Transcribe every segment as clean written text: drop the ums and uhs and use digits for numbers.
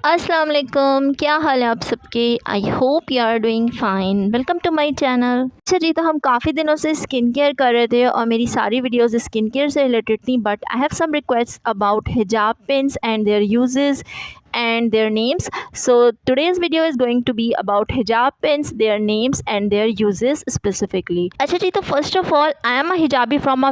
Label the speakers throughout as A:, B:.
A: अस्सलाम वालेकुम, क्या हाल है आप सबके। I hope you are doing fine. Welcome to my channel. अच्छा जी, तो हम काफ़ी दिनों से स्किन केयर कर रहे थे और मेरी सारी वीडियोस स्किन केयर से रिलेटेड थी, but I have some request about hijab pins and their uses and their names. So today's video is going to be about hijab pins, their names and their uses specifically. अच्छा जी, तो first of all, I am a hijabi from a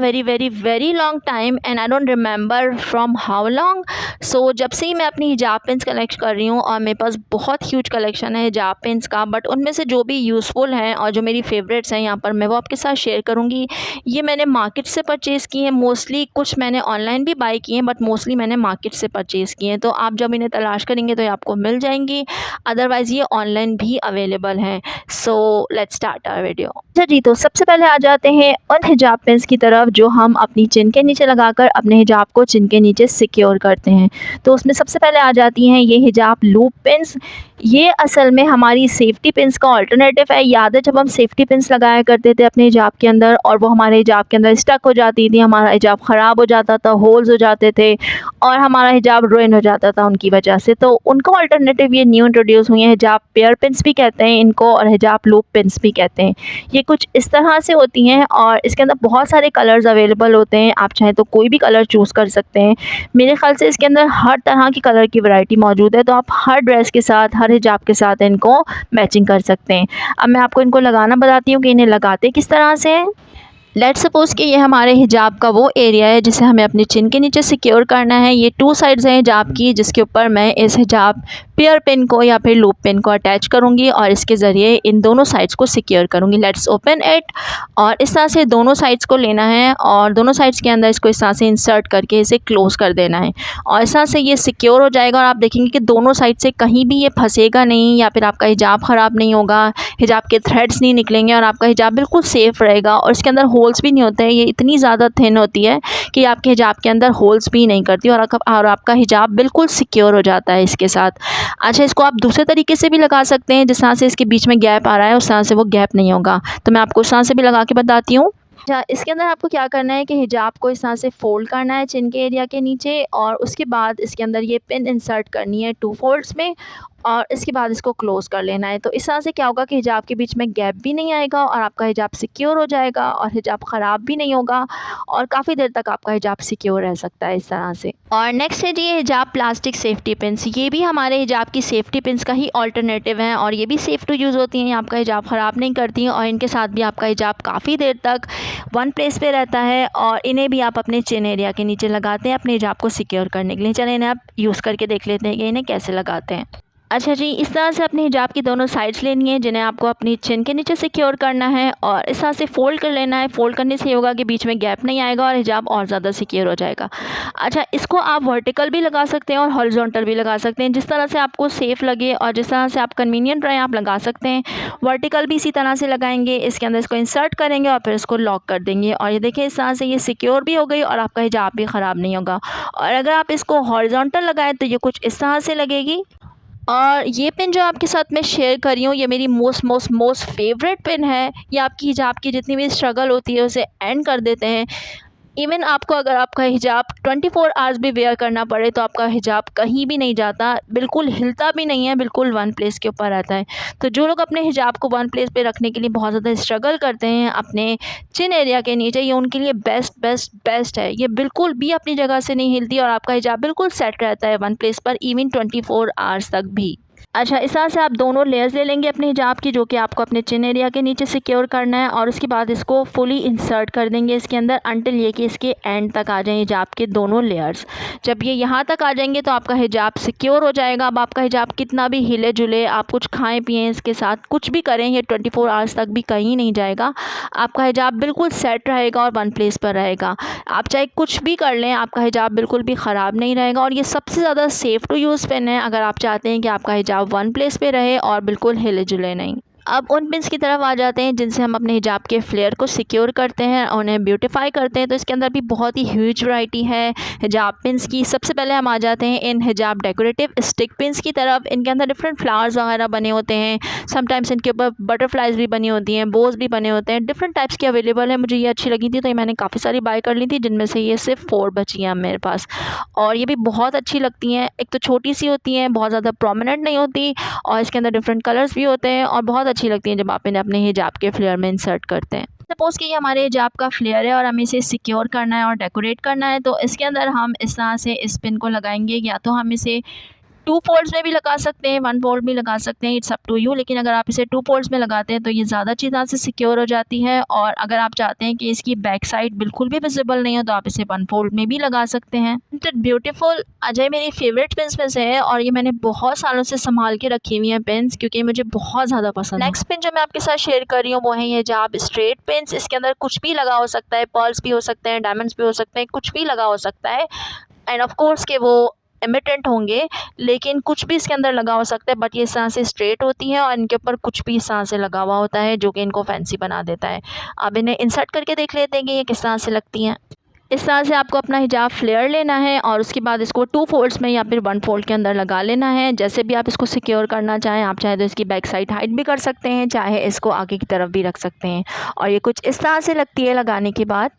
A: very long time and I don't remember from how long. So जब से ही मैं अपनी हिजाब pins collect कर रही हूँ और मेरे पास बहुत ह्यूज कलेक्शन है हिजाब पिन्स का, बट उनमें से जो भी यूज़फुल हैं और जो मेरी फेवरेट्स हैं यहाँ पर मैं वो आपके साथ शेयर करूँगी। ये मैंने मार्केट से परचेज़ की हैं मोस्टली, कुछ मैंने ऑनलाइन भी बाई किए हैं, बट मोस्टली मैंने मार्केट से परचेज़ किए हैं। तो आप जब इन्हें तलाश करेंगे तो ये आपको मिल जाएंगी, अदरवाइज़ ये ऑनलाइन भी अवेलेबल हैं। So let's start our video. अच्छा जी, तो सबसे पहले आ जाते हैं उन हिजाब पिन्स की तरफ जो हम अपनी चिन के नीचे लगाकर अपने हिजाब को चिन के नीचे सिक्योर करते हैं। तो उसमें सबसे पहले आ जाती हैं ये हिजाब लूप पिन्स। ये असल में हमारी सेफ्टी पिन्स का अल्टरनेटिव है। याद है जब हम सेफ्टी पिन्स लगाया करते थे अपने हिजाब के अंदर और वो हमारे हिजाब के अंदर स्टक हो जाती थी, हमारा हिजाब ख़राब हो जाता था, होल्स हो जाते थे और हमारा हिजाब रुइन हो जाता था उनकी वजह से। तो उनको अल्टरनेटिव ये न्यू इंट्रोड्यूस हुई हैं, हिजाब पेयर पिन्स भी कहते हैं इनको और हिजाब लूप पिन्स भी कहते हैं। ये कुछ इस तरह से होती हैं और इसके अंदर बहुत सारे कलर्स अवेलेबल होते हैं, आप चाहें तो कोई भी कलर चूज़ कर सकते हैं। मेरे ख़्याल से इसके अंदर हर तरह की कलर की वैरायटी मौजूद है, तो आप हर ड्रेस के साथ, हर हिजाब के साथ इनको मैचिंग कर सकते हैं। अब मैं आपको इनको लगाना बताती हूँ कि इन्हें लगाते किस तरह से हैं। लेट्स सपोज़ कि ये हमारे हिजाब का वो एरिया है जिसे हमें अपनी चिन के नीचे सिक्योर करना है। ये 2 साइड्स हैं हिजाब की, जिसके ऊपर मैं इस हिजाब पेयर पिन को या फिर लूप पिन को अटैच करूँगी और इसके ज़रिए इन दोनों साइड्स को सिक्योर करूँगी। लेट्स ओपन इट और इस तरह से दोनों साइड्स को लेना है और दोनों साइड्स के अंदर इसको इस तरह से इंसर्ट करके इसे क्लोज़ कर देना है और इस तरह से ये सिक्योर हो जाएगा। और आप देखेंगे कि दोनों साइड से कहीं भी ये फंसेगा नहीं या फिर आपका हिजाब ख़राब नहीं होगा, हिजाब के थ्रेड्स नहीं निकलेंगे और आपका हिजाब बिल्कुल सेफ़ रहेगा। और इसके अंदर होल्स भी नहीं होते हैं, ये इतनी ज़्यादा थिन होती है कि आपके हिजाब के अंदर होल्स भी नहीं करती और आपका हिजाब बिल्कुल सिक्योर हो जाता है इसके साथ। अच्छा, इसको आप दूसरे तरीके से भी लगा सकते हैं, जिस तरह से इसके बीच में गैप आ रहा है उस तरह से वो गैप नहीं होगा। तो मैं आपको उस तरह से भी लगा के बताती हूँ। अच्छा, इसके अंदर आपको क्या करना है कि हिजाब को इस तरह से फ़ोल्ड करना है चिन के एरिया के नीचे और उसके बाद इसके अंदर ये पिन इंसर्ट करनी है 2 फोल्ड्स में और इसके बाद इसको क्लोज़ कर लेना है। तो इस तरह से क्या होगा कि हिजाब के बीच में गैप भी नहीं आएगा और आपका हिजाब सिक्योर हो जाएगा और हिजाब ख़राब भी नहीं होगा और काफ़ी देर तक आपका हिजाब सिक्योर रह सकता है इस तरह से। और नेक्स्ट है जी ये हिजाब प्लास्टिक सेफ्टी पिन्स। ये भी हमारे हिजाब की सेफ्टी पिन्स का ही अल्टरनेटिव हैं और ये भी सेफ़ टू यूज़ होती हैं, आपका हिजाब ख़राब नहीं करती हैं और इनके साथ भी आपका हिजाब काफ़ी देर तक वन प्लेस पे रहता है और इन्हें भी आप अपने चिन एरिया के नीचे लगाते हैं अपने हिजाब को सिक्योर करने के लिए। चलें इन्हें आप यूज़ करके देख लेते हैं कि इन्हें कैसे लगाते हैं। अच्छा जी, इस तरह से अपने हिजाब की दोनों साइड्स लेनी है जिन्हें आपको अपनी चिन के नीचे सिक्योर करना है और इस तरह से फ़ोल्ड कर लेना है। फ़ोल्ड करने से ये होगा कि बीच में गैप नहीं आएगा और हिजाब और ज़्यादा सिक्योर हो जाएगा। अच्छा, इसको आप वर्टिकल भी लगा सकते हैं और हॉरिजॉन्टल भी लगा सकते हैं, जिस तरह से आपको सेफ़ लगे और जिस तरह से आप कन्वीनियंट रहे आप लगा सकते हैं। वर्टिकल भी इसी तरह से लगाएंगे, इसके अंदर इसको इंसर्ट करेंगे और फिर इसको लॉक कर देंगे और ये देखिए इस तरह से ये सिक्योर भी हो गई और आपका हिजाब भी ख़राब नहीं होगा। और अगर आप इसको हॉरिजॉन्टल लगाएं तो ये कुछ इस तरह से लगेगी। और ये पिन जो आपके साथ मैं शेयर कर रही हूँ ये मेरी मोस्ट फेवरेट पिन है। ये आपकी हिजाब की जितनी भी स्ट्रगल होती है उसे एंड कर देते हैं। इवन आपको अगर आपका हिजाब 24 आवर्स भी वेयर करना पड़े तो आपका हिजाब कहीं भी नहीं जाता, बिल्कुल हिलता भी नहीं है, बिल्कुल वन प्लेस के ऊपर रहता है। तो जो लोग अपने हिजाब को वन प्लेस पे रखने के लिए बहुत ज़्यादा स्ट्रगल करते हैं अपने चिन एरिया के नीचे, ये उनके लिए बेस्ट है। ये बिल्कुल भी अपनी जगह से नहीं हिलती और आपका हिजाब बिल्कुल सेट रहता है वन प्लेस पर इवन 24 आवर्स तक भी। अच्छा, इस तरह से आप दोनों लेयर्स ले लेंगे अपने हिजाब की जो कि आपको अपने चिन एरिया के नीचे सिक्योर करना है और उसके बाद इसको फुली इंसर्ट कर देंगे इसके अंदर अंटिल ये कि इसके एंड तक आ जाएँ हिजाब के दोनों लेयर्स। जब ये यहाँ तक आ जाएंगे तो आपका हिजाब सिक्योर हो जाएगा। अब आपका हिजाब कितना भी हिले जुले, आप कुछ खाएं पिएँ इसके साथ, कुछ भी करें, ये 24 आवर्स तक भी कहीं नहीं जाएगा। आपका हिजाब बिल्कुल सेट रहेगा और वन प्लेस पर रहेगा। आप चाहे कुछ भी कर लें, आपका हिजाब बिल्कुल भी ख़राब नहीं रहेगा और ये सबसे ज़्यादा सेफ़ टू यूज़ पिन है अगर आप चाहते हैं कि आपका हिजाब वन प्लेस पे रहे और बिल्कुल हिले जुले नहीं। अब उन पिन्स की तरफ आ जाते हैं जिनसे हम अपने हिजाब के फ्लेयर को सिक्योर करते हैं और उन्हें ब्यूटीफाई करते हैं। तो इसके अंदर भी बहुत ही ह्यूज वैरायटी है हिजाब पिन्स की। सबसे पहले हम आ जाते हैं इन हिजाब डेकोरेटिव स्टिक पिन्स की तरफ। इनके अंदर डिफरेंट फ्लावर्स वगैरह बने होते हैं, समटाइम्स इनके ऊपर बटरफ्लाइज भी बनी होती हैं, बोज भी बने होते हैं, डिफरेंट टाइप्स की अवेलेबल है। मुझे ये अच्छी लगी थी तो ये मैंने काफ़ी सारी बाय कर ली थी, जिनमें से ये सिर्फ 4 बची हैं मेरे पास। और ये भी बहुत अच्छी लगती हैं। एक तो छोटी सी होती हैं, बहुत ज़्यादा प्रोमिनेंट नहीं होती, और इसके अंदर डिफरेंट कलर्स भी होते हैं और बहुत अच्छी लगती हैं जब आप इन्हें अपने हिजाब के फ्लेयर में इंसर्ट करते हैं। सपोज़ कि ये हमारे हिजाब का फ्लेयर है और हमें इसे सिक्योर करना है और डेकोरेट करना है, तो इसके अंदर हम इस तरह से इस पिन को लगाएंगे। या तो हम इसे 2 फोल्ड्स में भी लगा सकते हैं, 1 फोल्ड भी लगा सकते हैं, इट्स अप टू यू। लेकिन अगर आप इसे 2 फोल्ड्स में लगाते हैं तो ये ज़्यादा अच्छी तरह से सिक्योर हो जाती है। और अगर आप चाहते हैं कि इसकी बैक साइड बिल्कुल भी विजिबल नहीं हो तो आप इसे 1 फोल्ड में भी लगा सकते हैं। ब्यूटीफुल अजय मेरी फेवरेट पिन्स में से है और ये मैंने बहुत सालों से संभाल के रखी हुई हैं पिन्स, क्योंकि मुझे बहुत ज़्यादा पसंद है। नेक्स्ट पिन जो मैं आपके साथ शेयर कर रही हूँ वो है ये हिजाब स्ट्रेट पिन्स। इसके अंदर कुछ भी लगा हो सकता है, पर्ल्स भी हो सकते हैं, डायमंड्स भी हो सकते हैं, कुछ भी लगा हो सकता है। एंड ऑफ कोर्स के वो इमिटेंट होंगे, लेकिन कुछ भी इसके अंदर लगा हो सकता है। बट ये इस तरह से स्ट्रेट होती है और इनके ऊपर कुछ भी इस तरह से लगा हुआ होता है, जो कि इनको फैंसी बना देता है। अब इन्हें इंसर्ट करके देख लेते हैं कि ये किस तरह से लगती हैं। इस तरह से आपको अपना हिजाब फ्लेयर लेना है और उसके बाद इसको 2 फोल्ड्स में या फिर 1 फोल्ड के अंदर लगा लेना है। जैसे भी आप इसको सिक्योर करना चाहें, आप चाहे तो इसकी बैक साइड हाइड भी कर सकते हैं, चाहे इसको आगे की तरफ भी रख सकते हैं। और ये कुछ इस तरह से लगती है लगाने के बाद।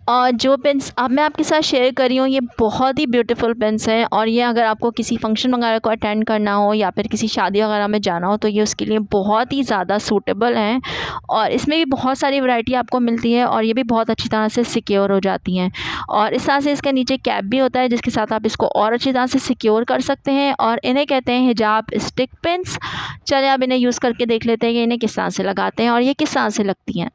A: और जो पिन्स अब मैं आपके साथ शेयर कर रही हूँ ये बहुत ही ब्यूटीफुल पिन्स हैं, और ये अगर आपको किसी फंक्शन वगैरह को अटेंड करना हो या फिर किसी शादी वगैरह में जाना हो तो ये उसके लिए बहुत ही ज़्यादा सूटेबल हैं। और इसमें भी बहुत सारी वैरायटी आपको मिलती है और ये भी बहुत अच्छी तरह से सिक्योर हो जाती हैं। और इस तरह से इसके नीचे कैप भी होता है जिसके साथ आप इसको और अच्छी तरह से सिक्योर कर सकते हैं, और इन्हें कहते हैं हिजाब स्टिक पिन्स। चलिए अब इन्हें यूज़ करके देख लेते हैं कि इन्हें किस तरह से लगाते हैं और ये किस तरह से लगती हैं।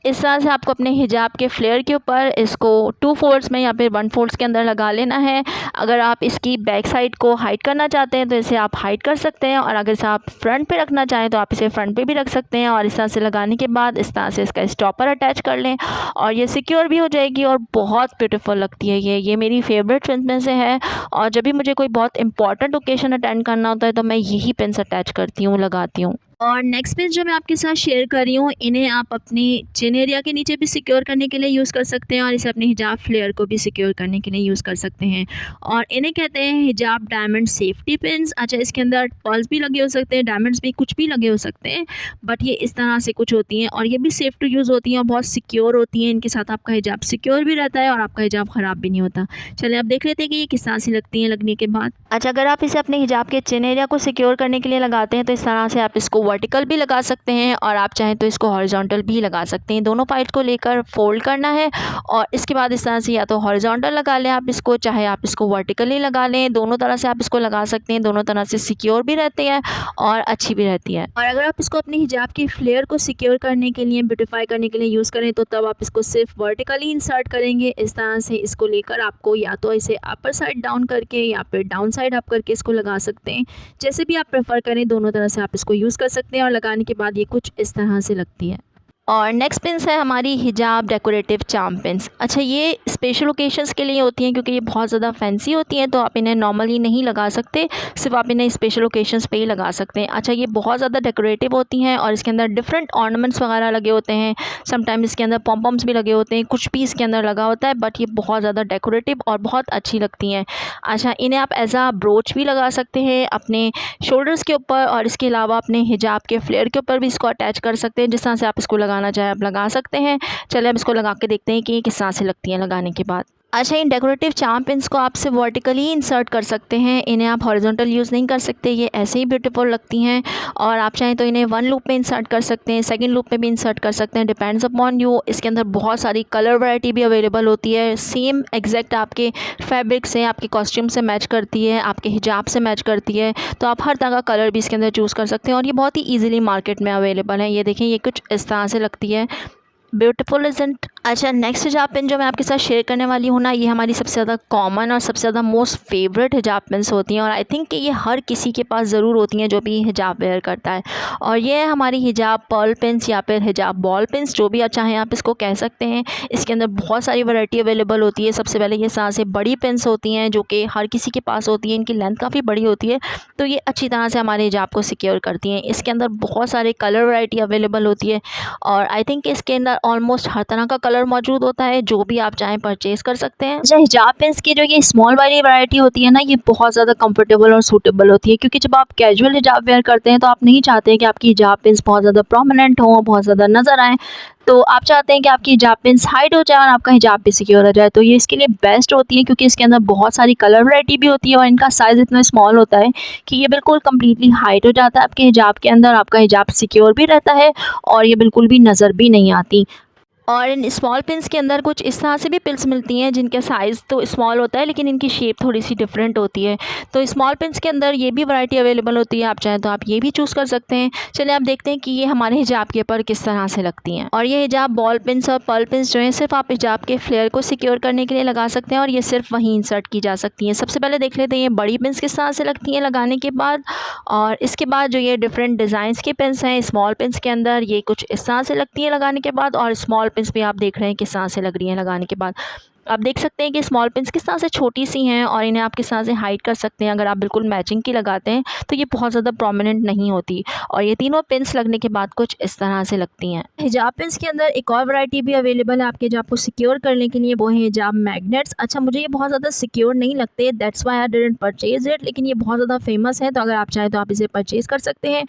A: इस तरह से आपको अपने हिजाब के फ्लेयर के ऊपर इसको 2 फोल्ड्स में या फिर 1 फोल्ड्स के अंदर लगा लेना है। अगर आप इसकी बैक साइड को हाइड करना चाहते हैं तो इसे आप हाइड कर सकते हैं, और अगर इसे आप फ्रंट पे रखना चाहें तो आप इसे फ्रंट पे भी रख सकते हैं। और इस तरह से लगाने के बाद इस तरह से इसका स्टॉपर अटैच कर लें और ये सिक्योर भी हो जाएगी और बहुत ब्यूटीफुल लगती है ये मेरी फेवरेट पिन में से है। और जब भी मुझे कोई बहुत इंपॉर्टेंट ओकेजन अटेंड करना होता है तो मैं यही पिन्स अटैच करती हूँ, लगाती हूँ। और नेक्स्ट पिन जो मैं आपके साथ शेयर कर रही हूँ, इन्हें आप अपनी चिन एरिया के नीचे भी सिक्योर करने के लिए यूज़ कर सकते हैं और इसे अपने हिजाब फ्लेयर को भी सिक्योर करने के लिए यूज़ कर सकते हैं। और इन्हें कहते हैं हिजाब डायमंड सेफ्टी पिन्स। अच्छा, इसके अंदर पर्ल्स भी लगे हो सकते हैं, डायमंड्स भी कुछ भी लगे हो सकते हैं, बट ये इस तरह से कुछ होती हैं और ये भी सेफ टू यूज़ होती हैं और बहुत सिक्योर होती हैं। इनके साथ आपका हिजाब सिक्योर भी रहता है और आपका हिजाब ख़राब भी नहीं होता। चलिए अब देख लेते हैं कि ये किस तरह से लगती हैं लगने के बाद। अच्छा, अगर आप इसे अपने हिजाब के चिन एरिया को सिक्योर करने के लिए लगाते हैं तो इस तरह से आप इसको वर्टिकल भी लगा सकते हैं और आप चाहें तो इसको हॉरिजॉन्टल भी लगा सकते हैं। दोनों पार्ट को लेकर फोल्ड करना है और इसके बाद इस तरह से या तो हॉरिजॉन्टल लगा लें आप इसको, चाहे आप इसको वर्टिकली लगा लें। दोनों तरह से आप इसको लगा सकते हैं, दोनों तरह से सिक्योर भी रहती है और अच्छी भी रहती है। और अगर आप इसको अपने हिजाब की फ्लेयर को सिक्योर करने के लिए, ब्यूटीफाई करने के लिए यूज़ करें तो तब आप इसको सिर्फ वर्टिकली इंसर्ट करेंगे। इस तरह से इसको लेकर आपको या तो इसे अपर साइड डाउन करके या फिर डाउन साइड अप करके इसको लगा सकते हैं। जैसे भी आप प्रेफर करें, दोनों तरह से आप इसको यूज़ कर सकते हैं और लगाने के बाद ये कुछ इस तरह से लगती है। और नेक्स्ट पिन्स है हमारी हिजाब डेकोरेटिव चार्म पिन्स। अच्छा, ये स्पेशल ओकेशंस के लिए होती हैं क्योंकि ये बहुत ज़्यादा फैंसी होती हैं, तो आप इन्हें नॉर्मली नहीं लगा सकते, सिर्फ आप इन्हें स्पेशल ओकेशंस पे ही लगा सकते हैं। अच्छा, ये बहुत ज़्यादा डेकोरेटिव होती हैं और इसके अंदर डिफरेंट ऑर्नामेंट्स वगैरह लगे होते हैं। समटाइम्स इसके अंदर पॉम्पम्स भी लगे होते हैं, कुछ भी इसके अंदर लगा होता है, बट ये बहुत ज़्यादा डेकोरेटिव और बहुत अच्छी लगती हैं। अच्छा, इन्हें आप एज आ ब्रोच भी लगा सकते हैं अपने शोल्डर्स के ऊपर, और इसके अलावा अपने हिजाब के फ्लेयर के ऊपर भी इसको अटैच कर सकते हैं। जिस तरह से आप इसको लगाना चाहे आप लगा सकते हैं। चलिए अब इसको लगा के देखते हैं कि ये किस तरह से लगती हैं लगाने के बाद। अच्छा, इन डेकोरेटिव चार्म पिन्स को आप सिर्फ वर्टिकली इंसर्ट कर सकते हैं, इन्हें आप हॉरिजॉन्टल यूज़ नहीं कर सकते। ये ऐसे ही ब्यूटीफुल लगती हैं और आप चाहें तो इन्हें 1 लूप में इंसर्ट कर सकते हैं, सेकंड लूप में भी इंसर्ट कर सकते हैं, डिपेंड्स अपॉन यू। इसके अंदर बहुत सारी कलर वैरायटी भी अवेलेबल होती है, सेम एग्जैक्ट आपके फैब्रिक से, आपके कॉस्ट्यूम से मैच करती है, आपके हिजाब से मैच करती है, तो आप हर तरह का कलर भी इसके अंदर चूज़ कर सकते हैं और ये बहुत ही ईजिली मार्केट में अवेलेबल है। ये देखें, ये कुछ इस तरह से लगती है। Beautiful isn't? अच्छा, नेक्स्ट हिजाब पिन जो मैं आपके साथ शेयर करने वाली हूँ ना, ये हमारी सबसे ज़्यादा कॉमन और सबसे ज़्यादा मोस्ट फेवरेट हिजाब पिन्स होती हैं और आई थिंक कि ये हर किसी के पास ज़रूर होती हैं जो भी हिजाब वेयर करता है। और ये है हमारी हिजाब पर्ल पिन्स या फिर हिजाब बॉल पिन्स, जो भी आप चाहें आप इसको कह सकते हैं। इसके अंदर बहुत सारी वैरायटी अवेलेबल होती है। सबसे पहले ये सबसे बड़ी पिन्स होती हैं जो कि हर किसी के पास होती हैं। इनकी लेंथ काफ़ी बड़ी होती है, तो ये अच्छी तरह से हमारे हिजाब को सिक्योर करती हैं। इसके अंदर बहुत सारे कलर वैरायटी अवेलेबल होती है और आई थिंक इसके अंदर ऑलमोस्ट हर तरह का कलर मौजूद होता है, जो भी आप चाहें परचेज़ कर सकते हैं। अच्छा, हिजाब पिन्स की जो ये स्मॉल वाली वैरायटी होती है ना, ये बहुत ज़्यादा कंफर्टेबल और सूटेबल होती है, क्योंकि जब आप कैजुअल हिजाब वेयर करते हैं तो आप नहीं चाहते कि आपकी हिजाब पिन्स बहुत ज़्यादा प्रोमिनेंट हों, बहुत ज़्यादा नज़र आएँ। तो आप चाहते हैं कि आपकी हिजाब पिन्स हाइड हो जाए और आपका हिजाब भी सिक्योर हो जाए, तो ये इसके लिए बेस्ट होती है, क्योंकि इसके अंदर बहुत सारी कलर वैरायटी भी होती है और इनका साइज़ इतना स्मॉल होता है कि ये बिल्कुल कंप्लीटली हाइड हो जाता है आपके हिजाब के अंदर, आपका हिजाब सिक्योर भी रहता है और ये बिल्कुल भी नज़र भी नहीं आती। और इन स्मॉल पिन्स के अंदर कुछ इस तरह से भी पिन्स मिलती हैं जिनका साइज़ तो स्मॉल होता है, लेकिन इनकी शेप थोड़ी सी डिफरेंट होती है। तो स्मॉल पिन्स के अंदर ये भी वैरायटी अवेलेबल होती है, आप चाहें तो आप ये भी चूज़ कर सकते हैं। चलिए आप देखते हैं कि ये हमारे हिजाब के ऊपर किस तरह से लगती हैं। और ये हिजाब बॉल पिन्स और पर्ल पिन्स जो हैं, सिर्फ आप हिजाब के फ्लेयर को सिक्योर करने के लिए लगा सकते हैं और ये सिर्फ वहीं इंसर्ट की जा सकती हैं। सबसे पहले देख लेते हैं ये बड़ी पिन्स किस तरह से लगती हैं लगाने के बाद, और इसके बाद जो ये डिफरेंट डिज़ाइंस की पिन्स हैं स्मॉल पिन्स के अंदर, ये कुछ इस तरह से लगती हैं लगाने के बाद, और स्मॉल पिन्स भी आप देख रहे हैं किस तरह से लग रही हैं लगाने के बाद। आप देख सकते हैं कि स्मॉल पिन्स किस तरह से छोटी सी हैं और इन्हें आप किस तरह से हाइड कर सकते हैं। अगर आप बिल्कुल मैचिंग की लगाते हैं तो ये बहुत ज़्यादा प्रोमिनेंट नहीं होती, और ये तीनों पिन्स लगने के बाद कुछ इस तरह से लगती हैं। हिजाब पिन्स के अंदर एक और वैरायटी भी अवेलेबल है आपके हिजाब को सिक्योर करने के लिए, वो है हिजाब मैग्नेट्स। अच्छा, मुझे ये बहुत ज़्यादा सिक्योर नहीं लगते, that's why I didn't purchase it, लेकिन ये बहुत ज़्यादा फेमस है, तो अगर आप चाहें तो आप इसे परचेज़ कर सकते हैं।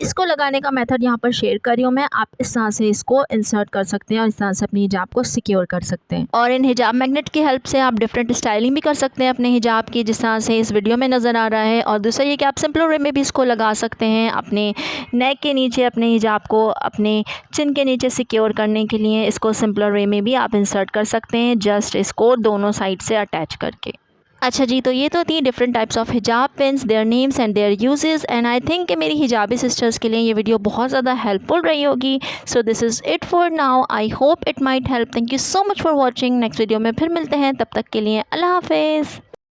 A: इसको लगाने का मेथड यहाँ पर शेयर कर रही हूँ मैं। आप इस तरह से इसको इंसर्ट कर सकते हैं और इस तरह से अपनी हिजाब को सिक्योर कर सकते हैं। और इन हिजाब मैग्नेट की हेल्प से आप डिफरेंट स्टाइलिंग भी कर सकते हैं अपने हिजाब की, जिस तरह से इस वीडियो में नज़र आ रहा है। और दूसरा ये कि आप सिंपल वे में भी इसको लगा सकते हैं अपने नेक के नीचे, अपने हिजाब को अपने चिन के नीचे सिक्योर करने के लिए। इसको सिंपलर वे में भी आप इंसर्ट कर सकते हैं, जस्ट इसको दोनों साइड से अटैच करके। अच्छा जी, तो ये तो थी डिफरेंट टाइप्स ऑफ हिजाब pins, their names and their uses, and I think कि मेरी हिजाबी सिस्टर्स के लिए ये वीडियो बहुत ज़्यादा हेल्पफुल रही होगी। So this is it for now, I hope it might help. Thank you so much for watching. Next video में फिर मिलते हैं, तब तक के लिए अल्लाह हाफिज़।